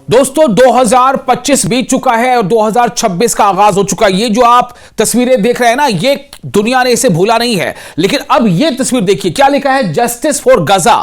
दोस्तों 2025 बीत चुका है और 2026 का आगाज हो चुका है। ये जो आप तस्वीरें देख रहे हैं ना, ये दुनिया ने इसे भूला नहीं है। लेकिन अब ये तस्वीर देखिए, क्या लिखा है, जस्टिस फॉर गजा।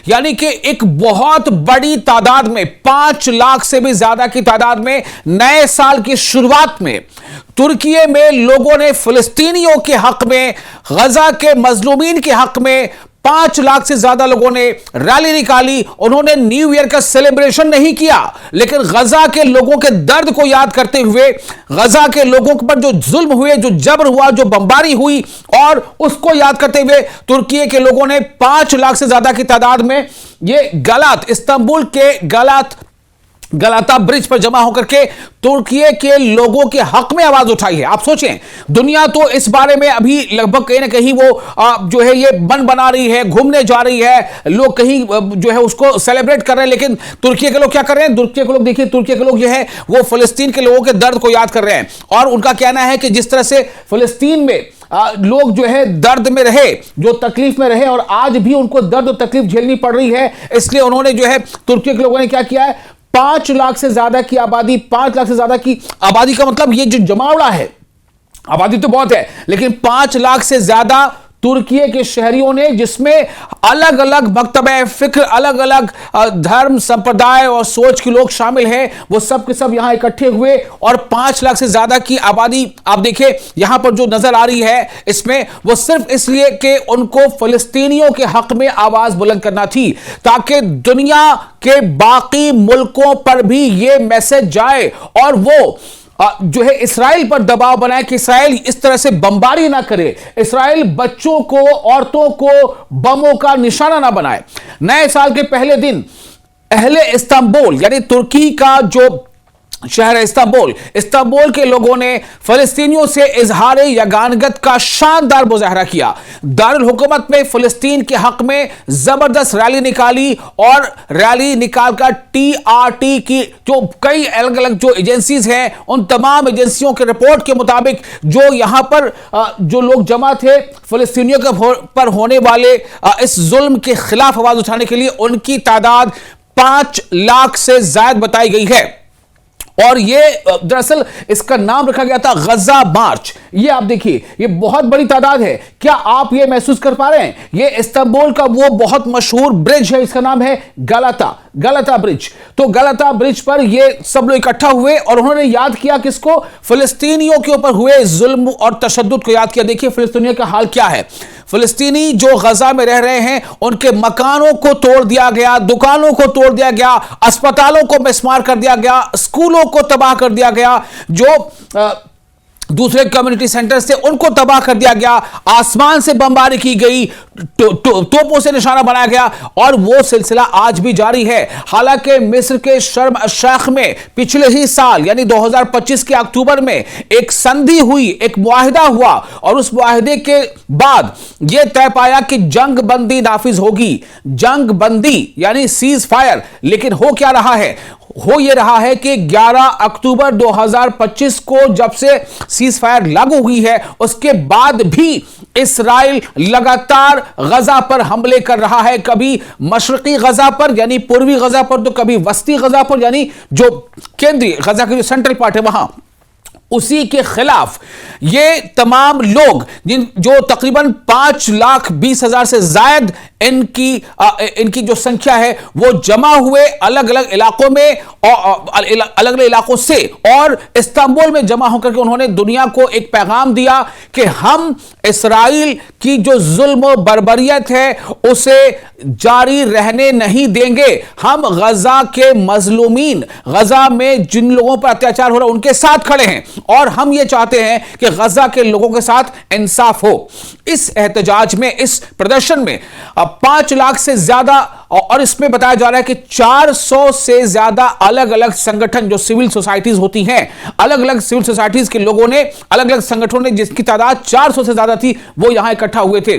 यानी कि एक बहुत बड़ी तादाद में, 5 लाख से भी ज्यादा की तादाद में नए साल की शुरुआत में तुर्की में लोगों ने फिलिस्तीनियों के हक में, गजा के मजलूमीन के हक में 5 लाख से ज्यादा लोगों ने रैली निकाली। उन्होंने न्यू ईयर का सेलिब्रेशन नहीं किया, लेकिन गजा के लोगों के दर्द को याद करते हुए, गजा के लोगों पर जो जुल्म हुए, जो जबर हुआ, जो बमबारी हुई, और उसको याद करते हुए तुर्की के लोगों ने 5 लाख से ज्यादा की तादाद में ये गलात, इस्तांबुल के गलाता ब्रिज पर जमा होकर के तुर्की के लोगों के हक में आवाज उठाई है। आप सोचें, दुनिया तो इस बारे में अभी लगभग कहीं ना कहीं वो जो है ये मन बना रही है, घूमने जा रही है, लोग कहीं जो है उसको सेलिब्रेट कर रहे हैं। लेकिन तुर्की के लोग क्या कर रहे हैं? तुर्की के लोग देखिए, तुर्की के लोग जो है वो फिलिस्तीन के लोगों के दर्द को याद कर रहे हैं। और उनका कहना है कि जिस तरह से फिलिस्तीन में लोग जो है दर्द में रहे, जो तकलीफ में रहे, और आज भी उनको दर्द और तकलीफ झेलनी पड़ रही है, इसलिए उन्होंने जो है तुर्की के लोगों ने क्या किया है, 5 लाख से ज्यादा की आबादी, 5 लाख से ज्यादा की आबादी का मतलब ये जो जमावड़ा है, आबादी तो बहुत है, लेकिन 5 लाख से ज्यादा तुर्की के शहरियों ने, जिसमें अलग अलग मकतबे फिक्र, अलग अलग धर्म, संप्रदाय और सोच के लोग शामिल हैं, वो सब के सब यहां इकट्ठे हुए और 5 लाख से ज्यादा की आबादी आप देखिए यहां पर जो नजर आ रही है, इसमें वो सिर्फ इसलिए कि उनको फिलिस्तीनियों के हक में आवाज बुलंद करना थी, ताकि दुनिया के बाकी मुल्कों पर भी ये मैसेज जाए और वो जो है इसराइल पर दबाव बनाए कि इसराइल इस तरह से बमबारी ना करे, इसराइल बच्चों को, औरतों को बमों का निशाना ना बनाए। नए साल के पहले दिन अहले इस्तांबुल, यानी तुर्की का जो शहर है इस्तांबुल के लोगों ने फिलिस्तीनियों से इजहार यगानगत का शानदार मुजाहरा किया। दारुल हुकूमत में फिलिस्तीन के हक में जबरदस्त रैली निकाली, और रैली निकालकर TRT की जो कई अलग अलग जो एजेंसीज हैं, उन तमाम एजेंसियों के रिपोर्ट के मुताबिक जो यहां पर जो लोग जमा थे फिलिस्तीनियों के पर होने वाले इस जुल्म के खिलाफ आवाज उठाने के लिए, उनकी तादाद 5 लाख से ज्यादा बताई गई है। और ये दरअसल इसका नाम रखा गया था गजा मार्च। ये आप देखिए, ये बहुत बड़ी तादाद है। क्या आप ये महसूस कर पा रहे हैं? ये इस्तांबुल का वो बहुत मशहूर ब्रिज है, इसका नाम है गलाता ब्रिज। तो गलाता ब्रिज पर ये सब लोग इकट्ठा हुए और उन्होंने याद किया किसको? फिलिस्तीनियों के ऊपर हुए जुल्म और तशद्दुद को याद किया। देखिए फिलिस्तीनियों का हाल क्या है। फिलिस्तीनी जो गजा में रह रहे हैं, उनके मकानों को तोड़ दिया गया, दुकानों को तोड़ दिया गया, अस्पतालों को मिसमार कर दिया गया, स्कूलों को तबाह कर दिया गया, जो दूसरे कम्युनिटी सेंटर्स थे उनको तबाह कर दिया गया, आसमान से बमबारी की गई, तोपों से निशाना बनाया गया, और वो सिलसिला आज भी जारी है। हालांकि मिस्र के शर्म अश-शेख में पिछले ही साल यानी 2025 के अक्टूबर में एक संधि हुई, एक मुआहिदा हुआ, और उस मुआहिदे के बाद यह तय पाया कि जंग बंदी नाफिज होगी, जंग बंदी यानी सीज फायर। लेकिन हो क्या रहा है? हो यह रहा है कि 11 अक्टूबर 2025 को जब से सीज फायर लागू हुई है, उसके बाद भी इसराइल लगातार गजा पर हमले कर रहा है। कभी मशरकी गजा पर यानी पूर्वी गजा पर, तो कभी वस्ती गजा पर यानी जो केंद्रीय गजा का जो सेंट्रल पार्ट है वहां, उसी के खिलाफ ये तमाम लोग जो तकरीबन 5,20,000 से ज्यादा इनकी जो संख्या है वो जमा हुए अलग अलग इलाकों में, और अलग अलग इलाकों से, और इस्तांबुल में जमा होकर के उन्होंने दुनिया को एक पैगाम दिया कि हम इसराइल की जो जुल्म बर्बरियत है उसे जारी रहने नहीं देंगे। हम गजा के मजलूमीन, गजा में जिन लोगों पर अत्याचार हो रहा है उनके साथ खड़े हैं, और हम ये चाहते हैं कि गजा के लोगों के साथ इंसाफ हो। इस एहतजाज में, इस प्रदर्शन में 5 लाख से ज्यादा, और इसमें बताया जा रहा है कि 400 से ज्यादा अलग अलग संगठन, जो सिविल सोसाइटीज होती हैं, अलग अलग सिविल सोसाइटीज के लोगों ने, अलग अलग संगठनों ने, जिसकी तादाद 400 से ज्यादा थी, वो यहां इकट्ठा हुए थे।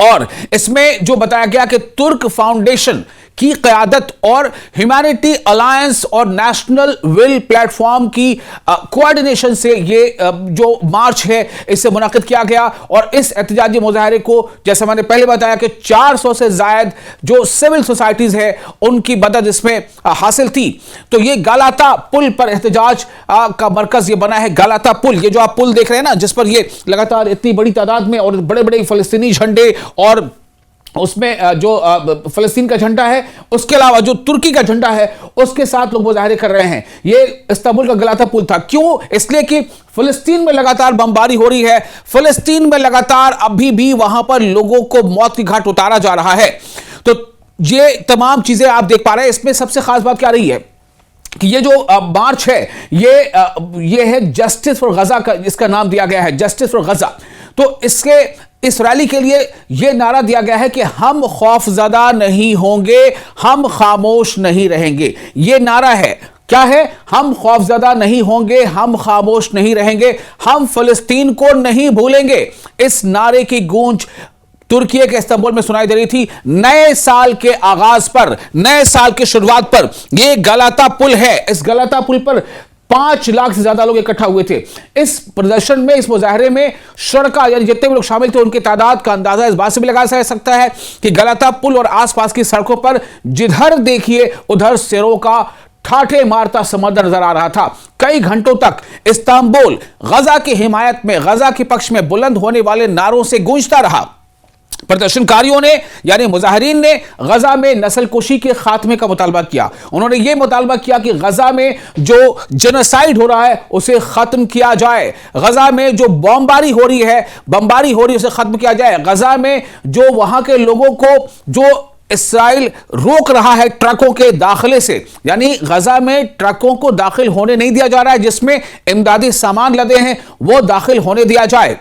और इसमें जो बताया गया कि तुर्क फाउंडेशन की क़यादत और ह्यूमैनिटी अलायंस और नेशनल विल प्लेटफॉर्म की कोऑर्डिनेशन से ये जो मार्च है इसे मुनाकिद किया गया। और इस एहतजाजी मुजाहरे को जैसे मैंने पहले बताया कि 400 से ज्यादा जो सिविल सोसाइटीज है उनकी मदद इसमें हासिल थी। तो ये गलाता पुल पर एहतजाज का मरकज ये बना है। गलाता पुल, ये जो आप पुल देख रहे हैं ना, जिस पर ये लगातार इतनी बड़ी तादाद में और बड़े बड़े फलस्तीनी झंडे और उसमें जो फलस्तीन का झंडा है उसके अलावा जो तुर्की का झंडा है उसके साथ लोग मुजाहरे कर रहे हैं। ये इस्तांबुल का गलाता पुल था। क्यों? इसलिए कि फलस्तीन में लगातार बमबारी हो रही है, फलस्तीन में लगातार अभी भी वहां पर लोगों को मौत की घाट उतारा जा रहा है। तो ये तमाम चीजें आप देख पा रहे हैं। इसमें सबसे खास बात क्या रही है कि ये जो मार्च है ये है जस्टिस फॉर गजा का, इसका नाम दिया गया है जस्टिस फॉर गजा। तो इस रैली के लिए यह नारा दिया गया है कि हम खौफजदा नहीं होंगे, हम खामोश नहीं रहेंगे। यह नारा है, क्या है? हम खौफजदा नहीं होंगे, हम खामोश नहीं रहेंगे, हम फलस्तीन को नहीं भूलेंगे। इस नारे की गूंज तुर्की के इस्तांबुल में सुनाई दे रही थी। नए साल के आगाज पर, नए साल की शुरुआत पर यह गलाता पुल है। इस गलाता पुल पर 5 लाख से ज्यादा लोग इकट्ठा हुए थे। इस प्रदर्शन में, इस मुजाहरे में शरका यानी जितने भी लोग शामिल थे उनकी तादाद का अंदाजा इस बात से भी लगाया जा सकता है कि गलाता पुल और आसपास की सड़कों पर जिधर देखिए उधर सिरों का ठाठे मारता समंदर नजर आ रहा था। कई घंटों तक इस्तांबुल गजा की हिमायत में, गजा के पक्ष में बुलंद होने वाले नारों से गूंजता रहा। प्रदर्शनकारियों ने यानी मुजाहिरीन ने गजा में नस्लकुशी के खात्मे का मुतालबा किया। उन्होंने यह मुतालबा किया कि गजा में जो जेनोसाइड हो रहा है उसे खत्म किया जाए, गजा में जो बमबारी हो रही है उसे खत्म किया जाए, गजा में जो वहां के लोगों को जो इस्राइल रोक रहा है ट्रकों के दाखिले से, यानी गजा में ट्रकों को दाखिल होने नहीं दिया जा रहा है, जिसमें इमदादी सामान लदे हैं वो दाखिल होने दिया जाए।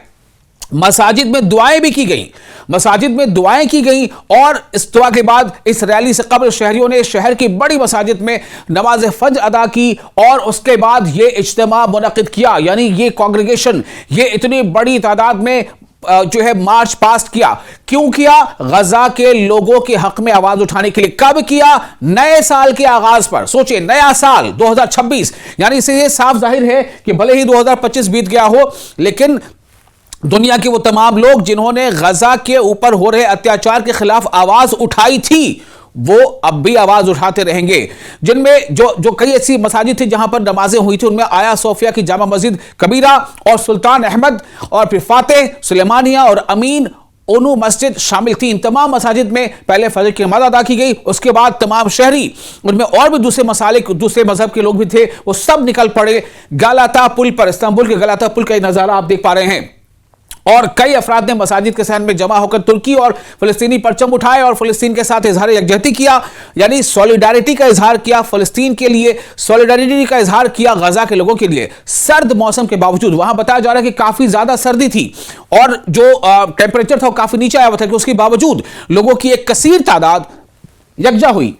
मसाजिद में दुआएं भी की गई, मसाजिद में दुआएं की गई। और इस दुआ के बाद, इस रैली से कबल शहरियों ने शहर की बड़ी मसाजिद में नमाज फज्र अदा की और उसके बाद ये इज्तिमा मुनक़िद किया, यानी ये कांग्रेगेशन, ये इतनी बड़ी तादाद में जो है मार्च पास्ट किया। क्यों किया? गजा के लोगों के हक में आवाज उठाने के लिए। कब किया? नए साल के आगाज पर। सोचिए, नया साल 2026, यानी इससे ये साफ जाहिर है कि भले ही 2025 बीत गया हो, लेकिन दुनिया के वो तमाम लोग जिन्होंने गजा के ऊपर हो रहे अत्याचार के खिलाफ आवाज उठाई थी वो अब भी आवाज उठाते रहेंगे। जिनमें जो कई ऐसी मसाजिद थी जहां पर नमाजें हुई थी, उनमें आया सोफिया की जामा मस्जिद कबीरा और सुल्तान अहमद और फिर फातेह, सुलेमानिया और अमीन ओनू मस्जिद शामिल थी। इन तमाम मसाजिद में पहले फजर की नमाज अदा की गई, उसके बाद तमाम शहरी, उनमें और भी दूसरे मजहब के लोग भी थे, वो सब निकल पड़े गलाता पुल पर। इस्तांबुल के गलाता पुल का नजारा आप देख पा रहे हैं। और कई अफराद ने मसाजिद के सहन में जमा होकर तुर्की और फलस्तीनी परचम उठाए और फलस्तीन के साथ इजहार यकजहती किया, यानी सॉलिडारिटी का इजहार किया, फलस्तीन के लिए सॉलिडारिटी का इजहार किया गजा के लोगों के लिए। सर्द मौसम के बावजूद, वहां बताया जा रहा है कि काफी ज्यादा सर्दी थी और जो टेम्परेचर था वो काफी नीचे आया हुआ था, कि उसके बावजूद लोगों की एक कसीर तादाद यकजा हुई।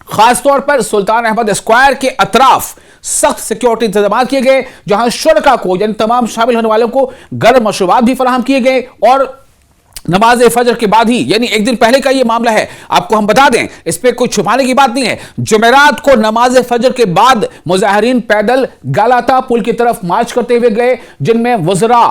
खासतौर पर सुल्तान अहमद स्क्वायर के अतराफ सख्त सिक्योरिटी इंतजाम किए गए, जहां शुरका को यानी तमाम शामिल होने वालों को गर्म मशरूबात भी फराहम किए गए। और नमाज फजर के बाद ही, यानी एक दिन पहले का यह मामला है, आपको हम बता दें, इस पर कोई छुपाने की बात नहीं है। जुमेरात को नमाज फजर के बाद मुजाहिरीन पैदल गलाता पुल की तरफ मार्च करते हुए गए, जिनमें वज़रा,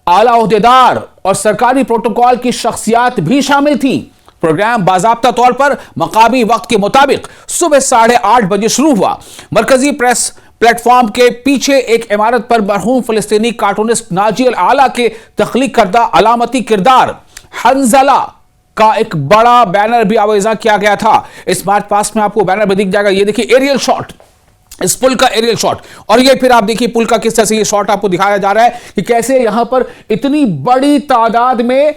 आला ओहदेदार और सरकारी प्रोटोकॉल की शख्सियात भी शामिल थी। प्रोग्राम बाज़ाब्ता तौर पर मकामी वक्त के मुताबिक सुबह 8:30 बजे शुरू हुआ। मरकजी प्रेस प्लेटफॉर्म के पीछे एक इमारत पर मरहूम फलस्तीनी कार्टूनिस्ट नाजी अल आला के तख्लीक करदा अलामती किरदार हंजला का एक बड़ा बैनर भी आवेजा किया गया था। इस मार्च पास्ट में आपको बैनर भी दिख जाएगा। ये देखिए एरियल शॉट, इस पुल का एरियल शॉट, और ये फिर आप देखिए पुल का किस तरह से ये शॉट आपको दिखाया जा रहा है कि कैसे यहां पर इतनी बड़ी तादाद में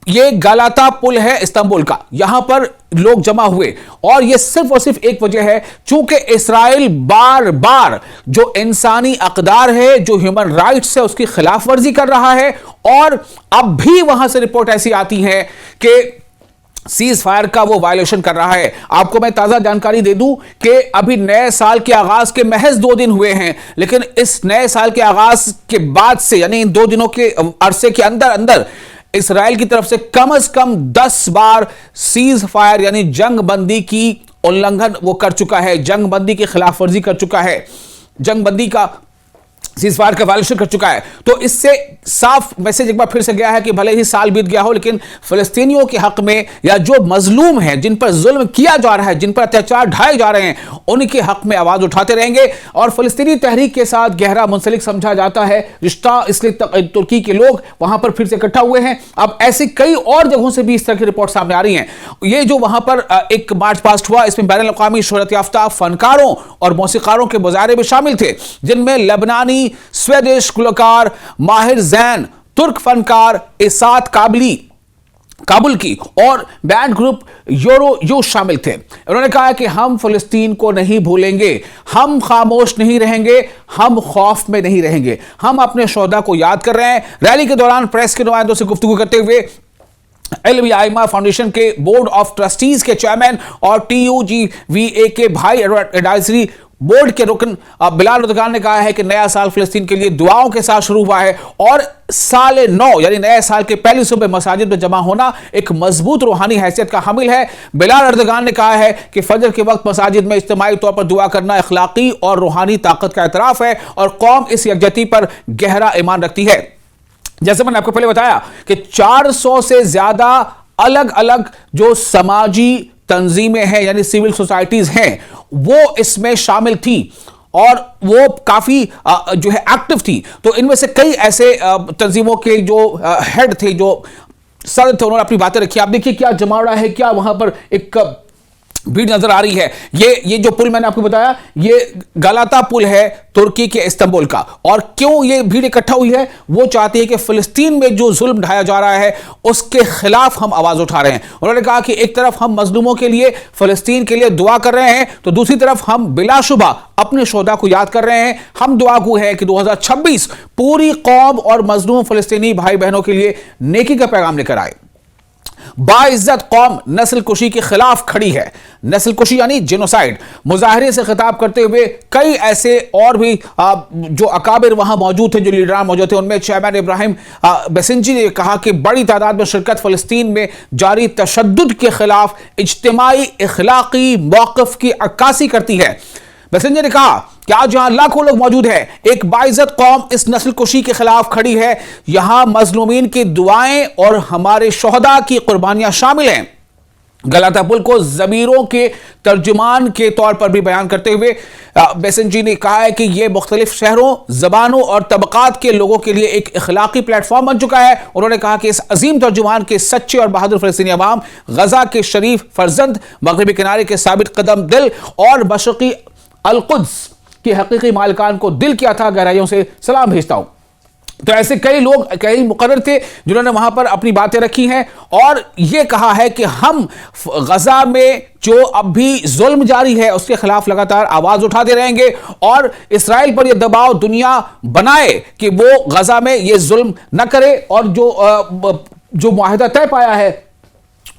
ये गलाता पुल है इस्तांबुल का, यहां पर लोग जमा हुए। और ये सिर्फ और सिर्फ एक वजह है, चूंकि इस्राइल बार बार जो इंसानी अकदार है, जो ह्यूमन राइट्स है, उसकी खिलाफ वर्जी कर रहा है। और अब भी वहां से रिपोर्ट ऐसी आती है कि सीज फायर का वो वायलेशन कर रहा है। आपको मैं ताजा जानकारी दे दूं कि अभी नए साल के आगाज के महज 2 दिन हुए हैं, लेकिन इस नए साल के आगाज के बाद से, यानी इन 2 दिनों के अरसे के अंदर अंदर इसराइल की तरफ से कम 10 बार सीज फायर यानी जंग बंदी की उल्लंघन वो कर चुका है, जंग बंदी की खिलाफ वर्जी कर चुका है, जंग बंदी का सीजफायर का वायलेशन कर चुका है। तो इससे साफ मैसेज एक बार फिर से गया है कि भले ही साल बीत गया हो, लेकिन फिलिस्तीनियों के हक में या जो मजलूम हैं, जिन पर जुल्म किया जा रहा है, जिन पर अत्याचार ढाए जा रहे हैं, उनके हक में आवाज उठाते रहेंगे। और फिलिस्तीनी तहरीक के साथ गहरा मुंसलिक समझा जाता है रिश्ता, इसलिए तुर्की के लोग वहां पर फिर से इकट्ठा हुए हैं। अब ऐसी कई और जगहों से भी इस तरह की रिपोर्ट सामने आ रही है। ये जो वहां पर एक मार्च पास्ट हुआ, इसमें बैनुल अक़वामी शोहरत याफ्ता फनकारों और मौसीकारों के मुजाहरे भी शामिल थे, जिनमें लेबनानी स्वीडिश गुलकार माहिर जैन, तुर्क फनकार इसात काबुल की और बैंड ग्रुप यूरो शामिल थे। उन्होंने कहा कि हम फिलिस्तीन को नहीं भूलेंगे, हम खामोश नहीं रहेंगे, हम खौफ में नहीं रहेंगे, हम अपने शोहदा को याद कर रहे हैं। रैली के दौरान प्रेस के नुमाइंदों से गुफ्तगू करते हुए एल-बी-आइमा फाउंडेशन के बोर्ड ऑफ ट्रस्टीज के चेयरमैन और TUGVA के भाई एडवाइजरी बोर्ड के रुकन बिलाल अर्दगान ने कहा है कि नया साल फिलिस्तीन के लिए दुआओं के साथ शुरू हुआ है और साल नौ यानी नए साल के पहली सुबह मसाजिद में जमा होना एक मजबूत रूहानी हैसियत का हामिल है। बिलाल अर्दगान ने कहा है कि फजर के वक्त मसाजिद में इज्तिमाई तौर पर दुआ करना अखलाकी और रूहानी ताकत का एतराफ है और कौम इस यकजहती पर गहरा ईमान रखती है। जैसे मैंने आपको पहले बताया कि 400 से ज्यादा अलग अलग जो समाजी तंजीमें हैं यानी सिविल सोसाइटीज हैं वो इसमें शामिल थी और वो काफी जो है एक्टिव थी। तो इनमें से कई ऐसे तंजीमों के जो हेड थे, जो सदर थे, उन्होंने अपनी बातें रखी। आप देखिए क्या जमावड़ा है, क्या वहां पर एक भीड़ नजर आ रही है। ये जो पुल मैंने आपको बताया, ये गलाता पुल है तुर्की के इस्तांबुल का। और क्यों ये भीड़ इकट्ठा हुई है? वो चाहती है कि फिलिस्तीन में जो जुल्म ढाया जा रहा है उसके खिलाफ हम आवाज उठा रहे हैं। उन्होंने कहा कि एक तरफ हम मजलूमों के लिए, फिलिस्तीन के लिए दुआ कर रहे हैं, तो दूसरी तरफ हम बिलाशुबा अपने शोहदा को याद कर रहे हैं। हम दुआगू हैं कि 2026 पूरी कौम और मजलूम फिलिस्तीनी भाई बहनों के लिए नेकी का पैगाम लेकर आए। बाइज्जत कौम नस्ल कुशी के खिलाफ खड़ी है। नस्ल कुशी यानी जेनोसाइड। मुजाहरे से खिताब करते हुए कई ऐसे और भी जो अकाबिर वहां मौजूद थे, जो लीडरान मौजूद थे, उनमें चेयरमैन इब्राहिम बेसिंजी ने कहा कि बड़ी तादाद में शिरकत फिलिस्तीन में जारी तशद्दुद के खिलाफ इज्तिमाई इखलाकी मौक़िफ़ की अक्कासी करती है। बेसिंजी ने कहा कि आज जहां लाखों लोग मौजूद हैं, एक बाइज्जत कौम इस नस्ल कुशी के खिलाफ खड़ी है। यहां मजलूमीन की दुआएं और हमारे शोहदा की कुर्बानियां शामिल हैं। गलाता पुल को ज़मीरों के तर्जुमान के तौर पर भी बयान करते हुए बेसिंजी ने कहा है कि यह मुख्तलिफ शहरों, ज़बानों और तबकात के लोगों के लिए एक इखलाकी प्लेटफॉर्म बन चुका है। उन्होंने कहा कि इस अजीम तर्जुमान के सच्चे और बहादुर फ़लस्तीनी अवाम, गजा के शरीफ फर्जंद, मगरबी किनारे के साबित कदम दिल और मशरक़ी अल-कुद्स के हकीकी मालिकान को दिल की अथाह गहराइयों से सलाम भेजता हूं। तो ऐसे कई लोग, कई मुकर्रर थे जिन्होंने वहां पर अपनी बातें रखी हैं और यह कहा है कि हम गजा में जो अब भी जुल्म जारी है उसके खिलाफ लगातार आवाज उठाते रहेंगे और इसराइल पर यह दबाव दुनिया बनाए कि वो गजा में यह जुल्म न करे और जो मुआहिदा तय पाया है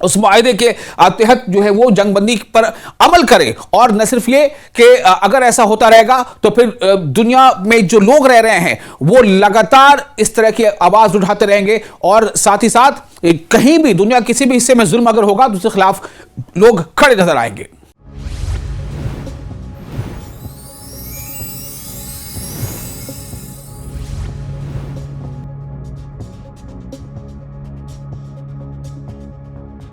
उस मुआहिदे के तहत जो है वो जंगबंदी पर अमल करे। और न सिर्फ ये कि अगर ऐसा होता रहेगा तो फिर दुनिया में जो लोग रह रहे हैं वो लगातार इस तरह की आवाज उठाते रहेंगे और साथ ही साथ कहीं भी दुनिया किसी भी हिस्से में जुल्म अगर होगा तो उसके खिलाफ लोग खड़े नजर आएंगे।